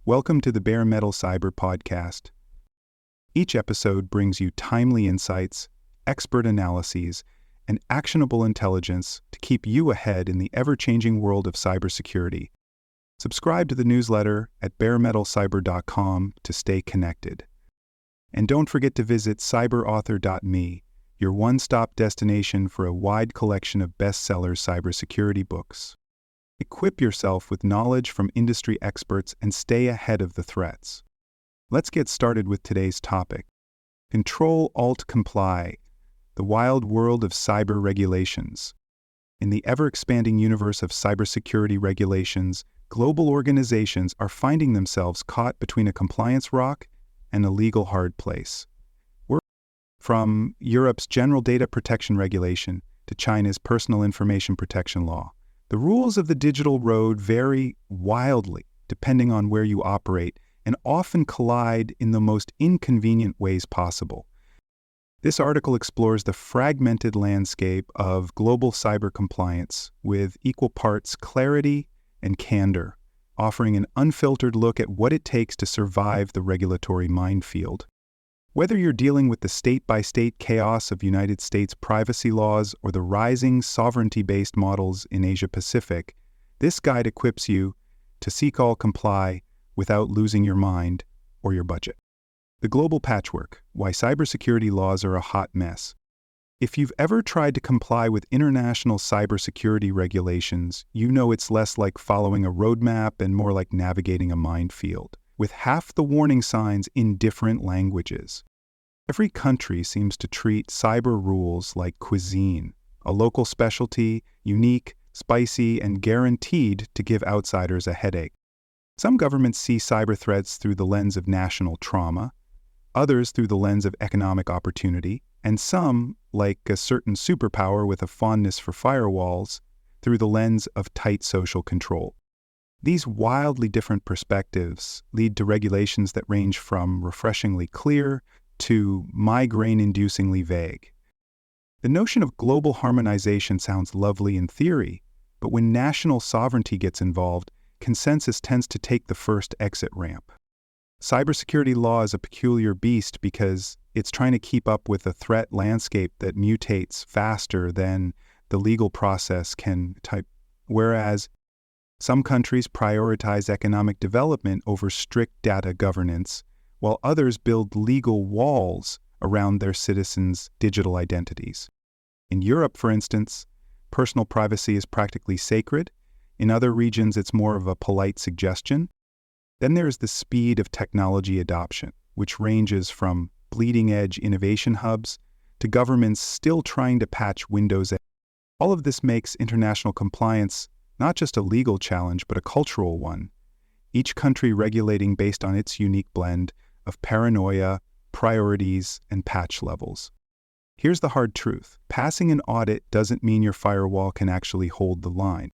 Welcome to the BareMetalCyber podcast. Each episode brings you timely insights, expert analyses, and actionable intelligence to keep you ahead in the ever-changing world of cybersecurity. Subscribe to the newsletter at BareMetalCyber.com to stay connected. And don't forget to visit cyberauthor.me, your one-stop destination for a wide collection of bestseller cybersecurity books. Equip yourself with knowledge from industry experts and stay ahead of the threats. Let's get started with today's topic. Ctrl+Alt+Comply, the wild world of cyber regulations. In the ever-expanding universe of cybersecurity regulations, global organizations are finding themselves caught between a compliance rock and a legal hard place. From Europe's General Data Protection Regulation to China's Personal Information Protection Law, the rules of the digital road vary wildly depending on where you operate and often collide in the most inconvenient ways possible. This article explores the fragmented landscape of global cyber compliance with equal parts clarity and candor, offering an unfiltered look at what it takes to survive the regulatory minefield. Whether you're dealing with the state-by-state chaos of United States privacy laws or the rising sovereignty-based models in Asia-Pacific, this guide equips you to seek all comply without losing your mind or your budget. The global patchwork: why cybersecurity laws are a hot mess. If you've ever tried to comply with international cybersecurity regulations, you know it's less like following a roadmap and more like navigating a minefield, with half the warning signs in different languages. Every country seems to treat cyber rules like cuisine, a local specialty, unique, spicy, and guaranteed to give outsiders a headache. Some governments see cyber threats through the lens of national trauma, others through the lens of economic opportunity, and some, like a certain superpower with a fondness for firewalls, through the lens of tight social control. These wildly different perspectives lead to regulations that range from refreshingly clear to migraine-inducingly vague. The notion of global harmonization sounds lovely in theory, but when national sovereignty gets involved, consensus tends to take the first exit ramp. Cybersecurity law is a peculiar beast because it's trying to keep up with a threat landscape that mutates faster than the legal process can type, whereas some countries prioritize economic development over strict data governance, while others build legal walls around their citizens' digital identities. In Europe, for instance, personal privacy is practically sacred. In other regions, it's more of a polite suggestion. Then there's the speed of technology adoption, which ranges from bleeding-edge innovation hubs to governments still trying to patch Windows. All of this makes international compliance not just a legal challenge, but a cultural one, each country regulating based on its unique blend of paranoia, priorities, and patch levels. Here's the hard truth: passing an audit doesn't mean your firewall can actually hold the line.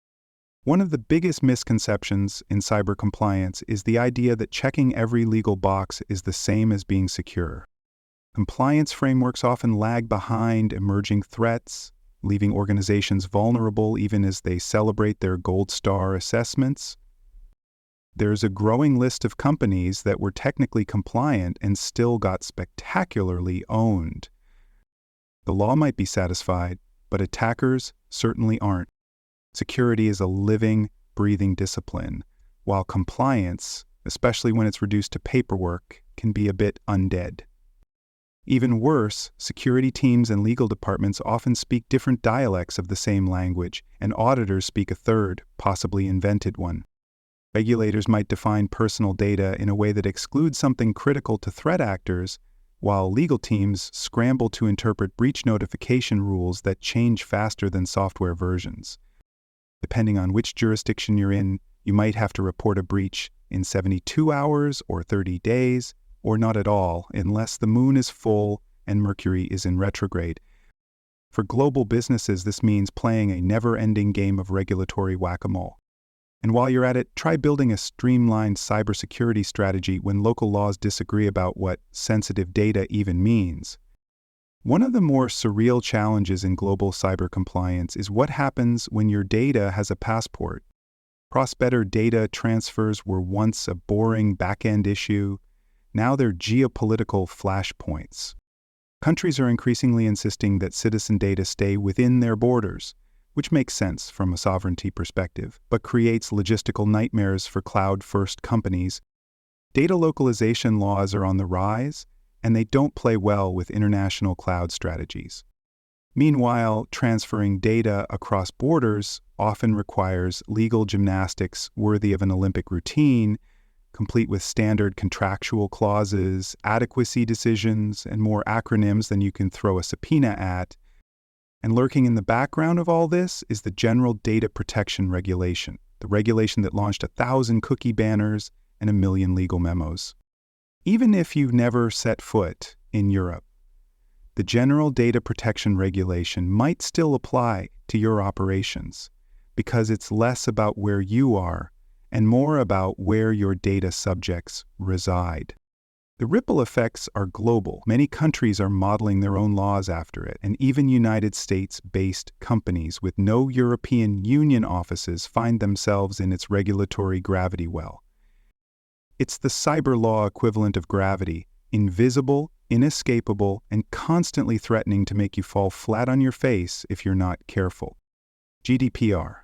One of the biggest misconceptions in cyber compliance is the idea that checking every legal box is the same as being secure. Compliance frameworks often lag behind emerging threats, leaving organizations vulnerable even as they celebrate their gold star assessments. There's a growing list of companies that were technically compliant and still got spectacularly owned. The law might be satisfied, but attackers certainly aren't. Security is a living, breathing discipline, while compliance, especially when it's reduced to paperwork, can be a bit undead. Even worse, security teams and legal departments often speak different dialects of the same language, and auditors speak a third, possibly invented one. Regulators might define personal data in a way that excludes something critical to threat actors, while legal teams scramble to interpret breach notification rules that change faster than software versions. Depending on which jurisdiction you're in, you might have to report a breach in 72 hours or 30 days, or not at all, unless the moon is full and Mercury is in retrograde. For global businesses, this means playing a never-ending game of regulatory whack-a-mole. And while you're at it, try building a streamlined cybersecurity strategy when local laws disagree about what sensitive data even means. One of the more surreal challenges in global cyber compliance is what happens when your data has a passport. Cross-border data transfers were once a boring back-end issue. Now they're geopolitical flashpoints. Countries are increasingly insisting that citizen data stay within their borders, which makes sense from a sovereignty perspective, but creates logistical nightmares for cloud-first companies. Data localization laws are on the rise, and they don't play well with international cloud strategies. Meanwhile, transferring data across borders often requires legal gymnastics worthy of an Olympic routine, complete with standard contractual clauses, adequacy decisions, and more acronyms than you can throw a subpoena at. And lurking in the background of all this is the General Data Protection Regulation, the regulation that launched 1,000 cookie banners and 1 million legal memos. Even if you've never set foot in Europe, the General Data Protection Regulation might still apply to your operations because it's less about where you are and more about where your data subjects reside. The ripple effects are global. Many countries are modeling their own laws after it, and even United States-based companies with no European Union offices find themselves in its regulatory gravity well. It's the cyber law equivalent of gravity, invisible, inescapable, and constantly threatening to make you fall flat on your face if you're not careful. GDPR,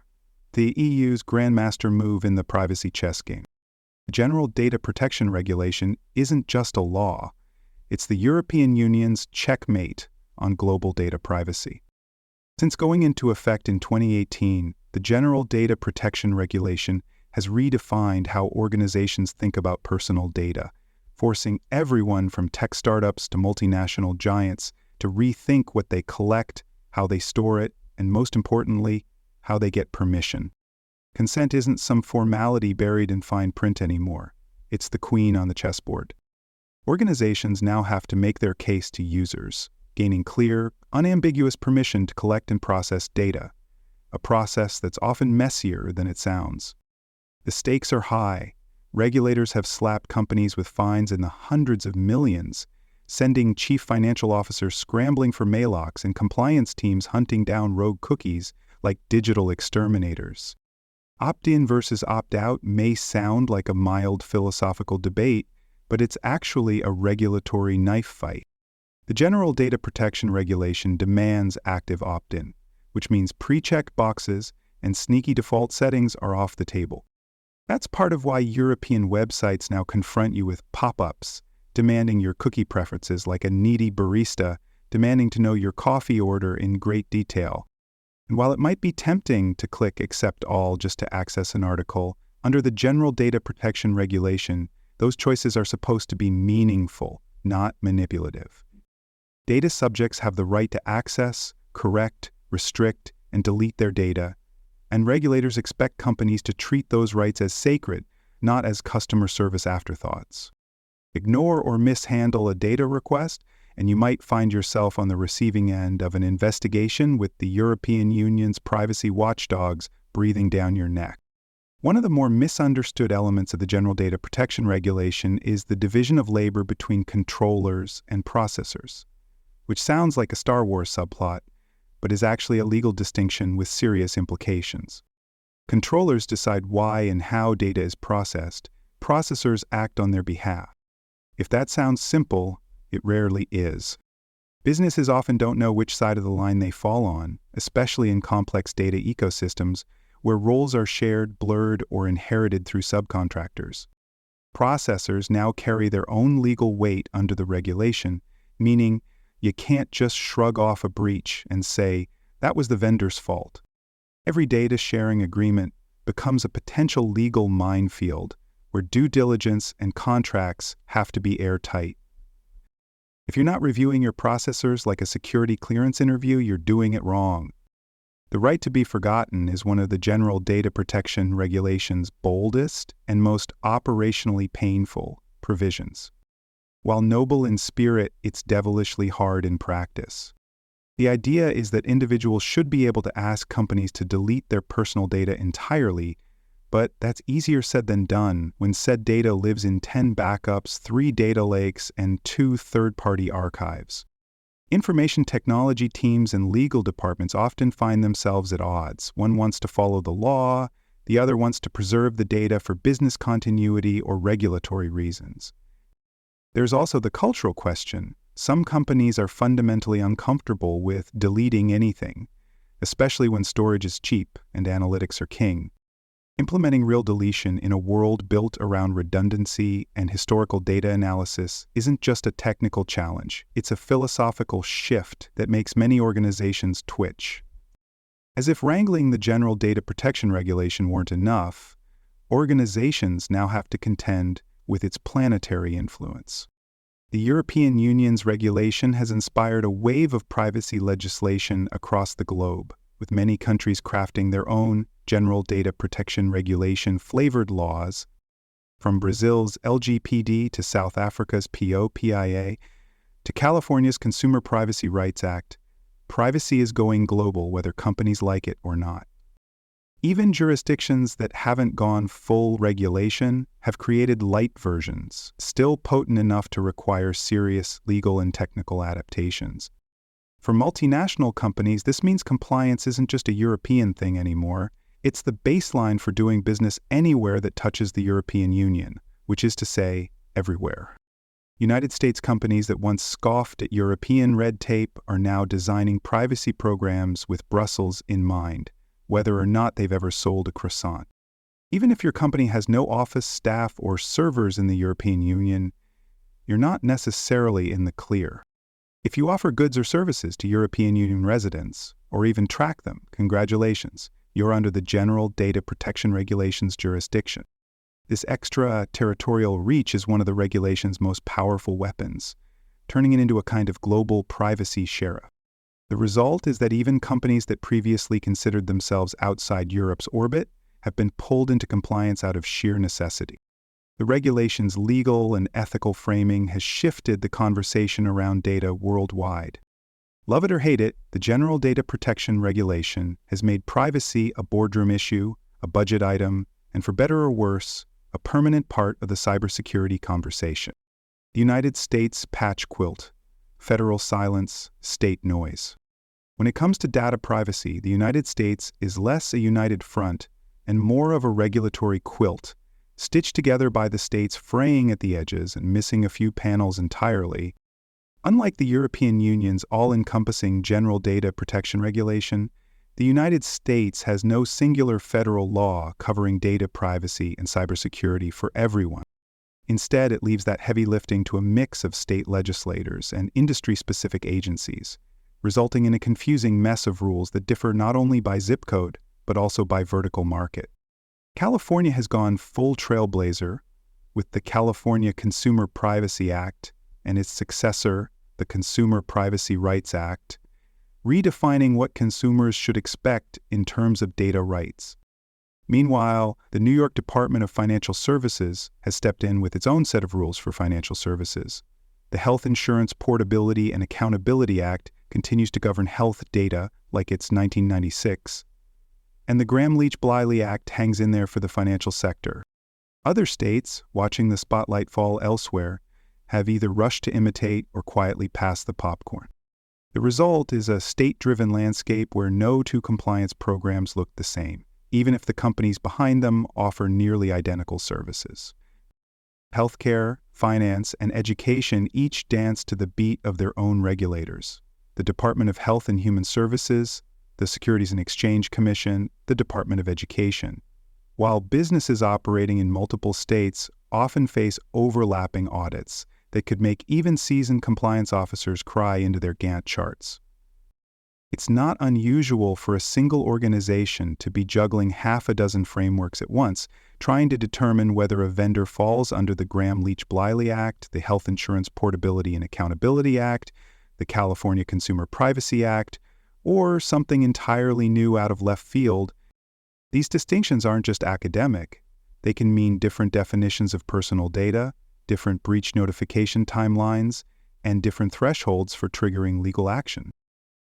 the EU's grandmaster move in the privacy chess game. The General Data Protection Regulation isn't just a law, it's the European Union's checkmate on global data privacy. Since going into effect in 2018, the General Data Protection Regulation has redefined how organizations think about personal data, forcing everyone from tech startups to multinational giants to rethink what they collect, how they store it, and most importantly, how they get permission. Consent isn't some formality buried in fine print anymore. It's the queen on the chessboard. Organizations now have to make their case to users, gaining clear, unambiguous permission to collect and process data, a process that's often messier than it sounds. The stakes are high. Regulators have slapped companies with fines in the hundreds of millions, sending chief financial officers scrambling for mail-locks and compliance teams hunting down rogue cookies like digital exterminators. Opt-in versus opt-out may sound like a mild philosophical debate, but it's actually a regulatory knife fight. The General Data Protection Regulation demands active opt-in, which means pre-checked boxes and sneaky default settings are off the table. That's part of why European websites now confront you with pop-ups, demanding your cookie preferences like a needy barista demanding to know your coffee order in great detail. And while it might be tempting to click Accept All just to access an article, under the General Data Protection Regulation, those choices are supposed to be meaningful, not manipulative. Data subjects have the right to access, correct, restrict, and delete their data, and regulators expect companies to treat those rights as sacred, not as customer service afterthoughts. Ignore or mishandle a data request, and you might find yourself on the receiving end of an investigation with the European Union's privacy watchdogs breathing down your neck. One of the more misunderstood elements of the General Data Protection Regulation is the division of labor between controllers and processors, which sounds like a Star Wars subplot, but is actually a legal distinction with serious implications. Controllers decide why and how data is processed. Processors act on their behalf. If that sounds simple, it rarely is. Businesses often don't know which side of the line they fall on, especially in complex data ecosystems where roles are shared, blurred, or inherited through subcontractors. Processors now carry their own legal weight under the regulation, meaning you can't just shrug off a breach and say, that was the vendor's fault. Every data sharing agreement becomes a potential legal minefield where due diligence and contracts have to be airtight. If you're not reviewing your processors like a security clearance interview, you're doing it wrong. The right to be forgotten is one of the General Data Protection Regulation's boldest and most operationally painful provisions. While noble in spirit, it's devilishly hard in practice. The idea is that individuals should be able to ask companies to delete their personal data entirely, but that's easier said than done when said data lives in 10 backups, 3 data lakes, and 2 third-party archives. Information technology teams and legal departments often find themselves at odds. One wants to follow the law, The other wants to preserve the data for business continuity or regulatory reasons. There's also the cultural question. Some companies are fundamentally uncomfortable with deleting anything, especially when storage is cheap and analytics are king. Implementing real deletion in a world built around redundancy and historical data analysis isn't just a technical challenge, it's a philosophical shift that makes many organizations twitch. As if wrangling the General Data Protection Regulation weren't enough, organizations now have to contend with its planetary influence. The European Union's regulation has inspired a wave of privacy legislation across the globe, with many countries crafting their own General Data Protection Regulation flavored laws, from Brazil's LGPD to South Africa's PIPL to California's Consumer Privacy Rights Act. Privacy is going global whether companies like it or not. Even jurisdictions that haven't gone full regulation have created light versions, still potent enough to require serious legal and technical adaptations. For multinational companies, this means compliance isn't just a European thing anymore. It's the baseline for doing business anywhere that touches the European Union, which is to say, everywhere. United States companies that once scoffed at European red tape are now designing privacy programs with Brussels in mind, whether or not they've ever sold a croissant. Even if your company has no office staff or servers in the European Union, you're not necessarily in the clear. If you offer goods or services to European Union residents, or even track them, congratulations, you're under the General Data Protection Regulations jurisdiction. This extraterritorial reach is one of the regulation's most powerful weapons, turning it into a kind of global privacy sheriff. The result is that even companies that previously considered themselves outside Europe's orbit have been pulled into compliance out of sheer necessity. The regulation's legal and ethical framing has shifted the conversation around data worldwide. Love it or hate it, the General Data Protection Regulation has made privacy a boardroom issue, a budget item, and for better or worse, a permanent part of the cybersecurity conversation. The United States patch quilt, federal silence, state noise. When it comes to data privacy, the United States is less a united front and more of a regulatory quilt, stitched together by the states fraying at the edges and missing a few panels entirely. Unlike the European Union's all-encompassing General Data Protection Regulation, the United States has no singular federal law covering data privacy and cybersecurity for everyone. Instead, it leaves that heavy lifting to a mix of state legislators and industry-specific agencies, resulting in a confusing mess of rules that differ not only by zip code, but also by vertical market. California has gone full trailblazer with the California Consumer Privacy Act and its successor, the Consumer Privacy Rights Act, redefining what consumers should expect in terms of data rights. Meanwhile, the New York Department of Financial Services has stepped in with its own set of rules for financial services. The Health Insurance Portability and Accountability Act continues to govern health data like it's 1996, and the Gramm-Leach-Bliley Act hangs in there for the financial sector. Other states, watching the spotlight fall elsewhere, have either rushed to imitate or quietly passed the popcorn. The result is a state-driven landscape where no two compliance programs look the same, even if the companies behind them offer nearly identical services. Healthcare, finance, and education each dance to the beat of their own regulators. The Department of Health and Human Services, the Securities and Exchange Commission, the Department of Education. While businesses operating in multiple states often face overlapping audits that could make even seasoned compliance officers cry into their Gantt charts. It's not unusual for a single organization to be juggling half a dozen frameworks at once, trying to determine whether a vendor falls under the Gramm-Leach-Bliley Act, the Health Insurance Portability and Accountability Act, the California Consumer Privacy Act, or something entirely new out of left field. These distinctions aren't just academic. They can mean different definitions of personal data, different breach notification timelines, and different thresholds for triggering legal action.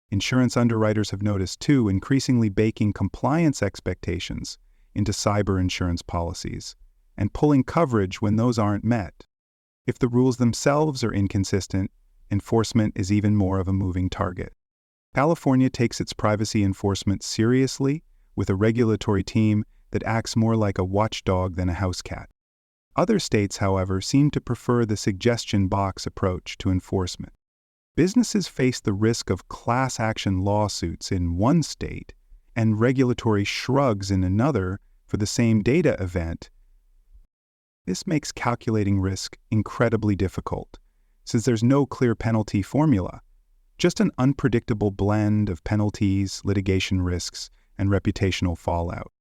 Insurance underwriters have noticed, too, increasingly baking compliance expectations into cyber insurance policies and pulling coverage when those aren't met. If the rules themselves are inconsistent, enforcement is even more of a moving target. California takes its privacy enforcement seriously, with a regulatory team that acts more like a watchdog than a house cat. Other states, however, seem to prefer the suggestion box approach to enforcement. Businesses face the risk of class action lawsuits in one state and regulatory shrugs in another for the same data event. This makes calculating risk incredibly difficult, since there's no clear penalty formula, just an unpredictable blend of penalties, litigation risks, and reputational fallout.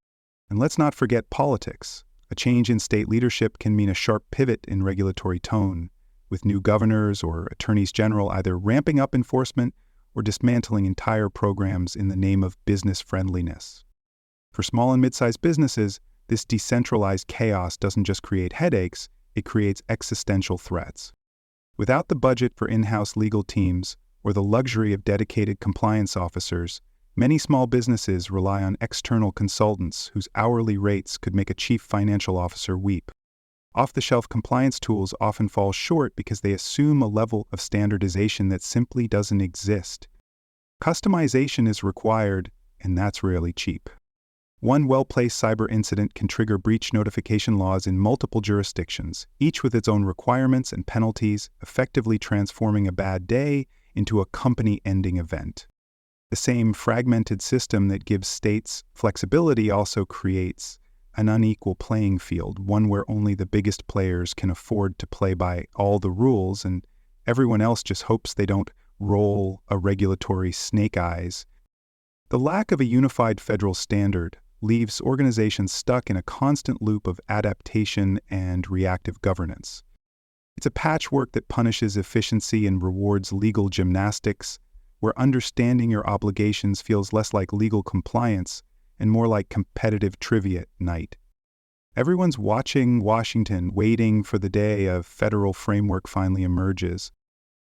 And let's not forget politics. A change in state leadership can mean a sharp pivot in regulatory tone, with new governors or attorneys general either ramping up enforcement or dismantling entire programs in the name of business friendliness. For small and mid-sized businesses, this decentralized chaos doesn't just create headaches, it creates existential threats. Without the budget for in-house legal teams or the luxury of dedicated compliance officers, many small businesses rely on external consultants whose hourly rates could make a chief financial officer weep. Off-the-shelf compliance tools often fall short because they assume a level of standardization that simply doesn't exist. Customization is required, and that's rarely cheap. One well-placed cyber incident can trigger breach notification laws in multiple jurisdictions, each with its own requirements and penalties, effectively transforming a bad day into a company-ending event. The same fragmented system that gives states flexibility also creates an unequal playing field, one where only the biggest players can afford to play by all the rules and everyone else just hopes they don't roll a regulatory snake eyes. The lack of a unified federal standard leaves organizations stuck in a constant loop of adaptation and reactive governance. It's a patchwork that punishes efficiency and rewards legal gymnastics, where understanding your obligations feels less like legal compliance and more like competitive trivia night. Everyone's watching Washington, waiting for the day a federal framework finally emerges.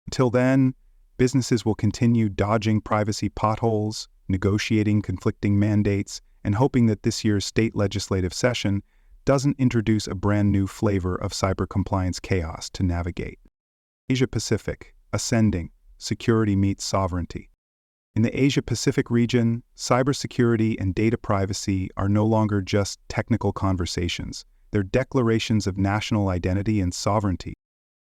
Until then, businesses will continue dodging privacy potholes, negotiating conflicting mandates, and hoping that this year's state legislative session doesn't introduce a brand new flavor of cyber compliance chaos to navigate. Asia-Pacific, ascending, security meets sovereignty. In the Asia-Pacific region, cybersecurity and data privacy are no longer just technical conversations. They're declarations of national identity and sovereignty.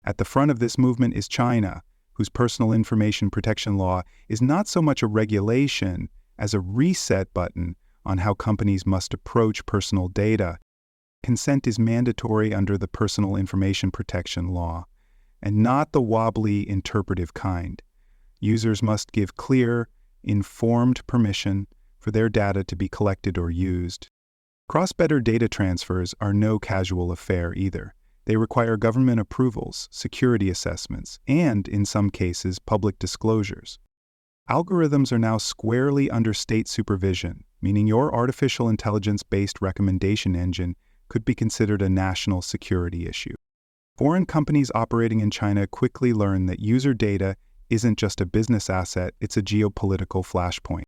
At the front of this movement is China, whose personal information protection law is not so much a regulation as a reset button on how companies must approach personal data. Consent is mandatory under the Personal Information Protection Law, and not the wobbly interpretive kind. Users must give clear, informed permission for their data to be collected or used. Cross-border data transfers are no casual affair either. They require government approvals, security assessments, and, in some cases, public disclosures. Algorithms are now squarely under state supervision, meaning your artificial intelligence-based recommendation engine could be considered a national security issue. Foreign companies operating in China quickly learn that user data isn't just a business asset, it's a geopolitical flashpoint.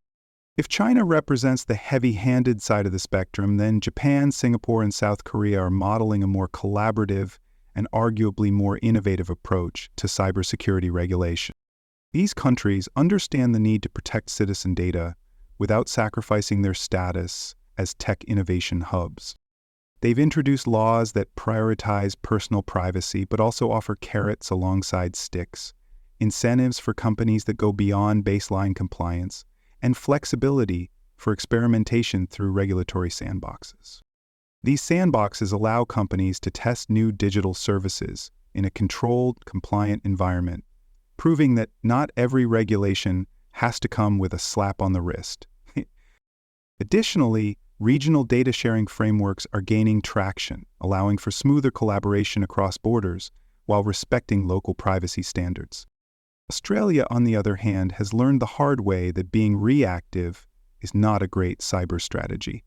If China represents the heavy-handed side of the spectrum, then Japan, Singapore, and South Korea are modeling a more collaborative and arguably more innovative approach to cybersecurity regulation. These countries understand the need to protect citizen data without sacrificing their status as tech innovation hubs. They've introduced laws that prioritize personal privacy but also offer carrots alongside sticks, incentives for companies that go beyond baseline compliance, and flexibility for experimentation through regulatory sandboxes. These sandboxes allow companies to test new digital services in a controlled, compliant environment, proving that not every regulation has to come with a slap on the wrist. Additionally, regional data sharing frameworks are gaining traction, allowing for smoother collaboration across borders while respecting local privacy standards. Australia, on the other hand, has learned the hard way that being reactive is not a great cyber strategy.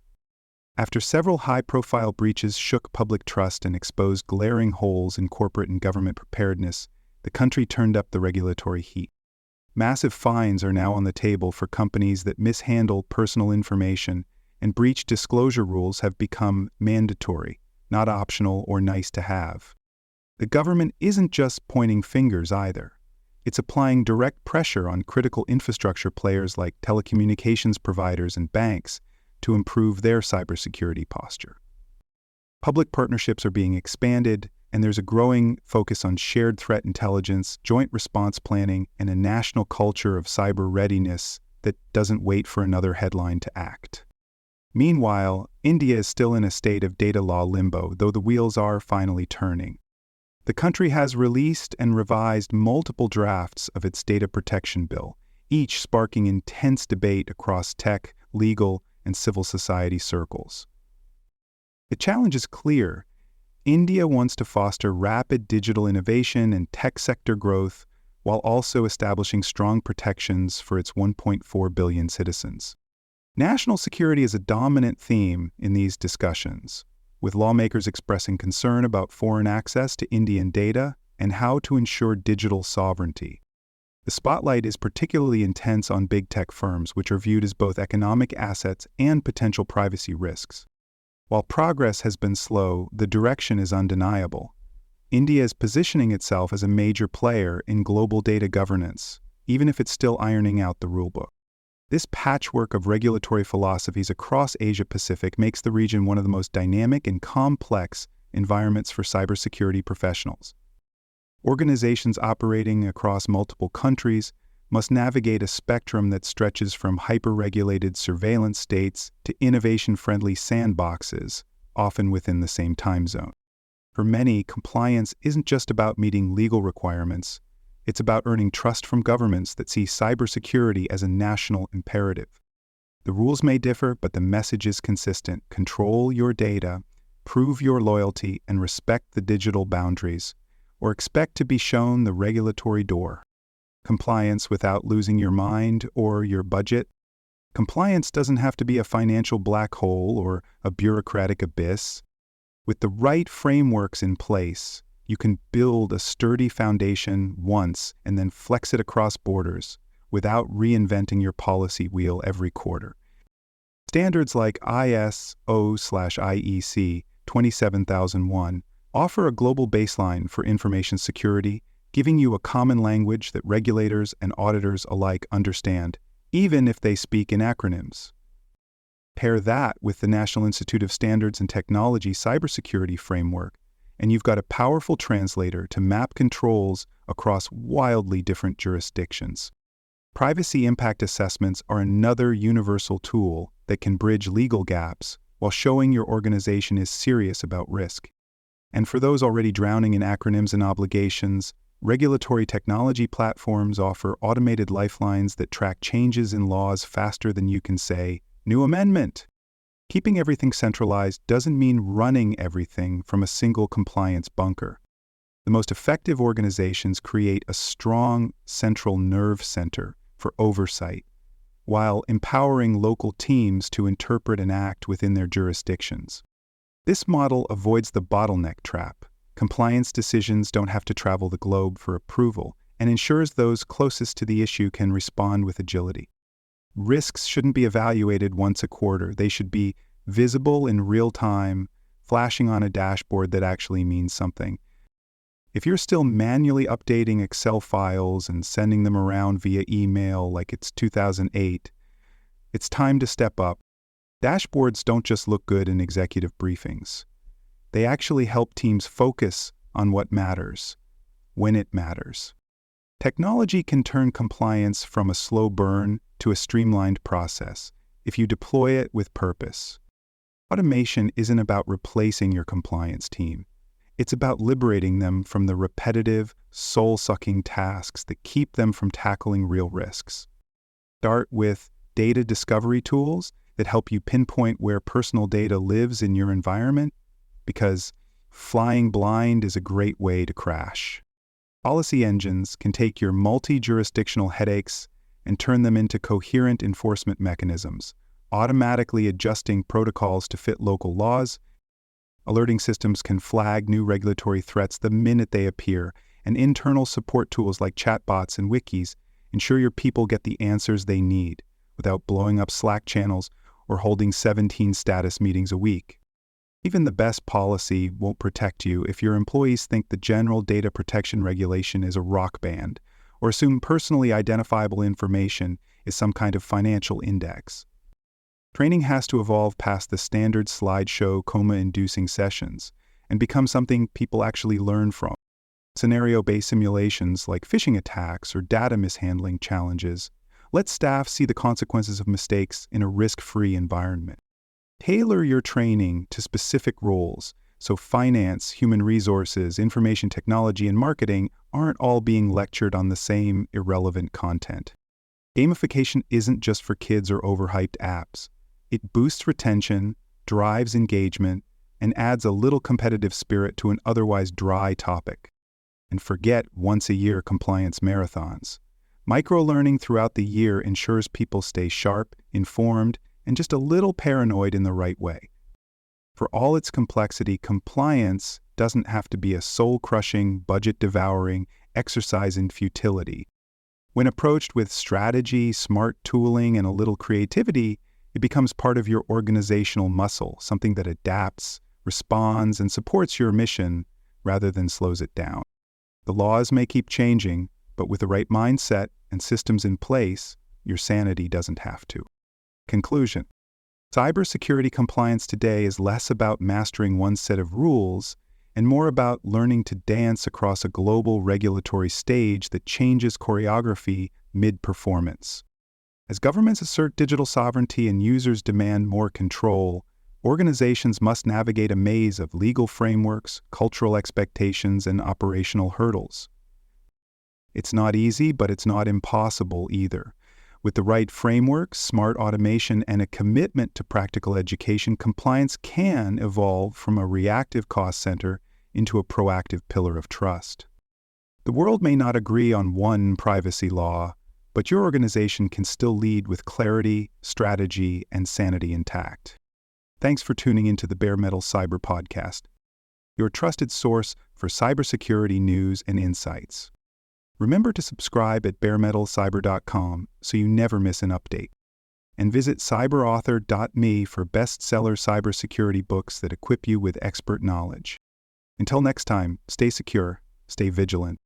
After several high-profile breaches shook public trust and exposed glaring holes in corporate and government preparedness, the country turned up the regulatory heat. Massive fines are now on the table for companies that mishandle personal information, and breach disclosure rules have become mandatory, not optional or nice to have. The government isn't just pointing fingers either. It's applying direct pressure on critical infrastructure players like telecommunications providers and banks to improve their cybersecurity posture. Public partnerships are being expanded, and there's a growing focus on shared threat intelligence, joint response planning, and a national culture of cyber readiness that doesn't wait for another headline to act. Meanwhile, India is still in a state of data law limbo, though the wheels are finally turning. The country has released and revised multiple drafts of its data protection bill, each sparking intense debate across tech, legal, and civil society circles. The challenge is clear. India wants to foster rapid digital innovation and tech sector growth while also establishing strong protections for its 1.4 billion citizens. National security is a dominant theme in these discussions, with lawmakers expressing concern about foreign access to Indian data and how to ensure digital sovereignty. The spotlight is particularly intense on big tech firms, which are viewed as both economic assets and potential privacy risks. While progress has been slow, the direction is undeniable. India is positioning itself as a major player in global data governance, even if it's still ironing out the rulebook. This patchwork of regulatory philosophies across Asia-Pacific makes the region one of the most dynamic and complex environments for cybersecurity professionals. Organizations operating across multiple countries must navigate a spectrum that stretches from hyper-regulated surveillance states to innovation-friendly sandboxes, often within the same time zone. For many, compliance isn't just about meeting legal requirements. It's about earning trust from governments that see cybersecurity as a national imperative. The rules may differ, but the message is consistent. Control your data, prove your loyalty, and respect the digital boundaries, or expect to be shown the regulatory door. Compliance without losing your mind or your budget. Compliance doesn't have to be a financial black hole or a bureaucratic abyss. With the right frameworks in place, you can build a sturdy foundation once and then flex it across borders without reinventing your policy wheel every quarter. Standards like ISO/IEC 27001 offer a global baseline for information security, giving you a common language that regulators and auditors alike understand, even if they speak in acronyms. Pair that with the National Institute of Standards and Technology cybersecurity framework, and you've got a powerful translator to map controls across wildly different jurisdictions. Privacy impact assessments are another universal tool that can bridge legal gaps while showing your organization is serious about risk. And for those already drowning in acronyms and obligations, regulatory technology platforms offer automated lifelines that track changes in laws faster than you can say, "New amendment." Keeping everything centralized doesn't mean running everything from a single compliance bunker. The most effective organizations create a strong central nerve center for oversight, while empowering local teams to interpret and act within their jurisdictions. This model avoids the bottleneck trap. Compliance decisions don't have to travel the globe for approval, and ensures those closest to the issue can respond with agility. Risks shouldn't be evaluated once a quarter. They should be visible in real time, flashing on a dashboard that actually means something. If you're still manually updating Excel files and sending them around via email like it's 2008, it's time to step up. Dashboards don't just look good in executive briefings. They actually help teams focus on what matters, when it matters. Technology can turn compliance from a slow burn to a streamlined process if you deploy it with purpose. Automation isn't about replacing your compliance team. It's about liberating them from the repetitive, soul-sucking tasks that keep them from tackling real risks. Start with data discovery tools that help you pinpoint where personal data lives in your environment, because flying blind is a great way to crash. Policy engines can take your multi-jurisdictional headaches and turn them into coherent enforcement mechanisms, automatically adjusting protocols to fit local laws. Alerting systems can flag new regulatory threats the minute they appear, and internal support tools like chatbots and wikis ensure your people get the answers they need without blowing up Slack channels or holding 17 status meetings a week. Even the best policy won't protect you if your employees think the General Data Protection Regulation is a rock band, or assume personally identifiable information is some kind of financial index. Training has to evolve past the standard slideshow coma-inducing sessions and become something people actually learn from. Scenario-based simulations like phishing attacks or data mishandling challenges let staff see the consequences of mistakes in a risk-free environment. Tailor your training to specific roles so finance, human resources, information technology, and marketing aren't all being lectured on the same irrelevant content. Gamification isn't just for kids or overhyped apps. It boosts retention, drives engagement, and adds a little competitive spirit to an otherwise dry topic. And forget once-a-year compliance marathons. Micro-learning throughout the year ensures people stay sharp, informed, and just a little paranoid in the right way. For all its complexity, compliance doesn't have to be a soul-crushing, budget-devouring exercise in futility. When approached with strategy, smart tooling, and a little creativity, it becomes part of your organizational muscle, something that adapts, responds, and supports your mission rather than slows it down. The laws may keep changing, but with the right mindset and systems in place, your sanity doesn't have to. Conclusion. Cybersecurity compliance today is less about mastering one set of rules and more about learning to dance across a global regulatory stage that changes choreography mid-performance. As governments assert digital sovereignty and users demand more control, organizations must navigate a maze of legal frameworks, cultural expectations, and operational hurdles. It's not easy, but it's not impossible either. With the right framework, smart automation, and a commitment to practical education, compliance can evolve from a reactive cost center into a proactive pillar of trust. The world may not agree on one privacy law, but your organization can still lead with clarity, strategy, and sanity intact. Thanks for tuning into the BareMetalCyber podcast, your trusted source for cybersecurity news and insights. Remember to subscribe at BareMetalCyber.com so you never miss an update. And visit cyberauthor.me for bestseller cybersecurity books that equip you with expert knowledge. Until next time, stay secure, stay vigilant.